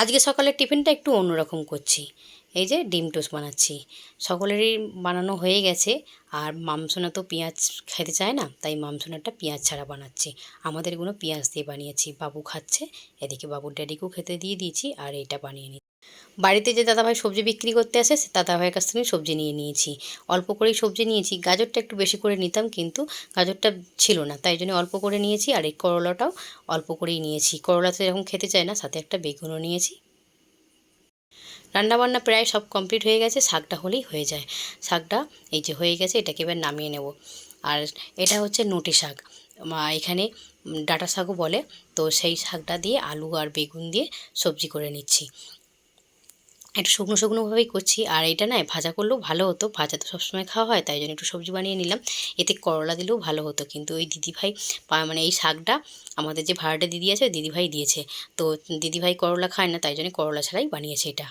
আজকে সকালের টিফিনটা একটু অন্যরকম করছি। এই যে ডিম টোস্ট বানাচ্ছি। সকলেরই বানানো হয়ে গেছে। আর মামসোনা তো পেঁয়াজ খেতে চায় না, তাই মামসোনাটা পেঁয়াজ ছাড়া বানাচ্ছি। আমাদেরগুলো পেঁয়াজ দিয়ে বানিয়েছি। বাবু খাচ্ছে, এদিকে বাবুর ড্যাডিকেও খেতে দিয়ে দিয়েছি আর এইটা বানিয়ে নিই। বাড়িতে যে দাদাভাই সবজি বিক্রি করতে আসে, সে দাদাভাইয়ের কাছ থেকে সবজি নিয়ে নিয়েছি। অল্প করেই সবজি নিয়েছি। গাজরটা একটু বেশি করে নিতাম, কিন্তু গাজরটা ছিল না, তাই জন্য অল্প করে নিয়েছি। আর এই করলাটাও অল্প করেই নিয়েছি। করলা তো এরকম খেতে চায় না, সাথে একটা বেগুনও নিয়েছি। রান্নাবান্না প্রায় সব কমপ্লিট হয়ে গেছে, শাকটা হলেই হয়ে যায়। শাকটা এই যে হয়ে গেছে, এটাকে এবার নামিয়ে নেব। আর এটা হচ্ছে নোটে শাক, এখানে ডাঁটা শাকও বলে। তো সেই শাকটা দিয়ে আলু আর বেগুন দিয়ে সবজি করে নিচ্ছি। একটু শুকনো শুকনোভাবেই করছি। আর এটা নয়, ভাজা করলেও ভালো হতো, ভাজা তো সবসময় খাওয়া হয়, তাই জন্য একটু সবজি বানিয়ে নিলাম। এতে করলা দিলেও ভালো হতো, কিন্তু ওই দিদিভাই মানে এই শাকটা আমাদের যে ভাড়াটা দিদি আছে, ওই দিদিভাই দিয়েছে। তো দিদিভাই করলা খায় না, তাই জন্য করলা ছাড়াই বানিয়েছে এটা।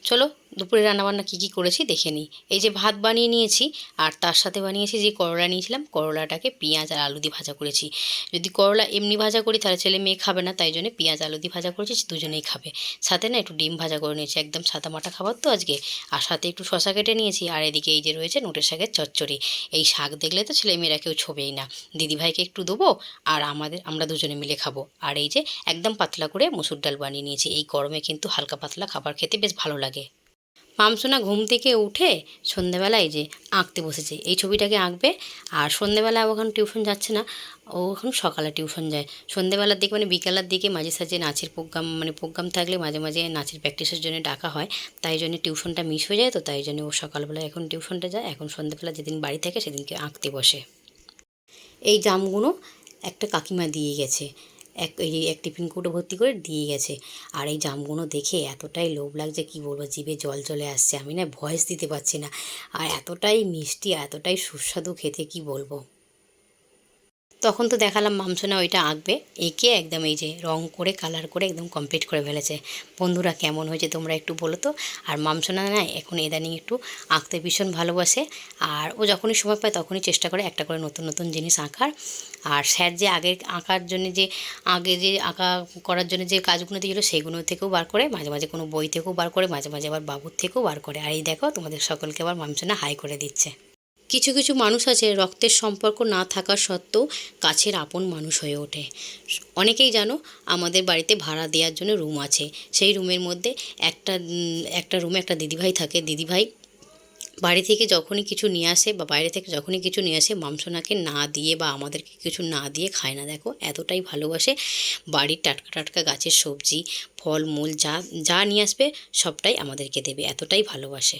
চলো দুপুরে রান্নাবান্না কী কী করেছি দেখে নিই। এই যে ভাত বানিয়ে নিয়েছি, আর তার সাথে বানিয়েছি যে করলা নিয়েছিলাম, করলাটাকে পেঁয়াজ আর আলু দিয়ে ভাজা করেছি। যদি করলা এমনি ভাজা করি তাহলে ছেলে মেয়ে খাবে না, তাই জন্য পেঁয়াজ আলু দিয়ে ভাজা করেছি, দুজনেই খাবে। সাথে না একটু ডিম ভাজা করে নিয়েছি, একদম সাদা মাটা খাবার তো আজকে। আর সাথে একটু শশা কেটে নিয়েছি। আর এদিকে এই যে রয়েছে নোটের শাকের চচ্চড়ি। এই শাক দেখলে তো ছেলে মেয়েরা কেউ ছোবেই না। দিদিভাইকে একটু দেবো, আর আমরা দুজনে মিলে খাবো। আর এই যে একদম পাতলা করে মুসুর ডাল বানিয়ে নিয়েছি। এই গরমে কিন্তু হালকা পাতলা খাবার খেতে বেশ ভালো লাগে। মামসোনা ঘুম থেকে উঠে সন্ধেবেলায় যে আঁকতে বসেছে, এই ছবিটাকে আঁকবে। আর সন্ধেবেলা ও এখন টিউশন যাচ্ছে না, ও এখন সকালে টিউশন যায়। সন্ধেবেলার দিকে মানে বিকালের দিকে মাঝে সাঝে নাচের প্রোগ্রাম থাকলে মাঝে মাঝে নাচের প্র্যাকটিসের জন্য ডাকা হয়, তাই জন্য টিউশনটা মিস হয়ে যায়। তো তাই জন্য ও সকালবেলা এখন টিউশনটা যায়, এখন সন্ধেবেলা যেদিন বাড়ি থাকে সেদিনকে আঁকতে বসে। এই জামগুলো একটা কাকিমা দিয়ে গেছে, এক টিফিন কৌটো ভর্তি করে দিয়ে গেছে। আর এই জামগুলো দেখে এতটাই লোভ লাগছে, কি বলবো, জিভে জল চলে আসছে। আমি না ভয়েস দিতে পারছি না। আর এতটাই মিষ্টি, এতটাই সুস্বাদু খেতে, কি বলবো। তখন তো দেখালাম মামসোনা ওইটা আঁকবে, এঁকে একদম এই যে রং করে কালার করে একদম কমপ্লিট করে ফেলেছে। বন্ধুরা কেমন হয়েছে তোমরা একটু বলো তো। আর মামসোনা না এখন ইদানিং একটু আঁকতে ভীষণ ভালোবাসে। আর ও যখনই সময় পায় তখনই চেষ্টা করে একটা করে নতুন নতুন জিনিস আঁকার। আর স্যার যে আগে আঁকার জন্য যে আগে যে আঁকা করার জন্য যে কাজগুলো দিয়েছিলো, সেগুলো থেকেও বার করে, মাঝে মাঝে কোনো বই থেকেও বার করে, মাঝে মাঝে আবার বাবুর থেকেও বার করে। আর এই দেখো তোমাদের সকলকে আবার মামসোনা হাই করে দিচ্ছে। কিছু কিছু মানুষ আছে রক্তের সম্পর্ক না থাকা সত্ত্বেও কাছের আপন মানুষ হয়ে ওঠে। অনেকেই জানো, আমাদের বাড়িতে ভাড়া দেওয়ার জন্য রুম আছে। সেই রুমের মধ্যে একটা রুমে একটা দিদিভাই থাকে। দিদিভাই বাড়ি থেকে যখনই কিছু নিয়ে আসে বা বাইরে থেকে যখনই কিছু নিয়ে আসে, মামসোনাকে না দিয়ে বা আমাদেরকে কিছু না দিয়ে খায় না। দেখো এতটাই ভালোবাসে। বাড়ির টাটকা টাটকা গাছের সবজি, ফল মূল যা যা নিয়ে আসবে সবটাই আমাদেরকে দেবে, এতটাই ভালোবাসে।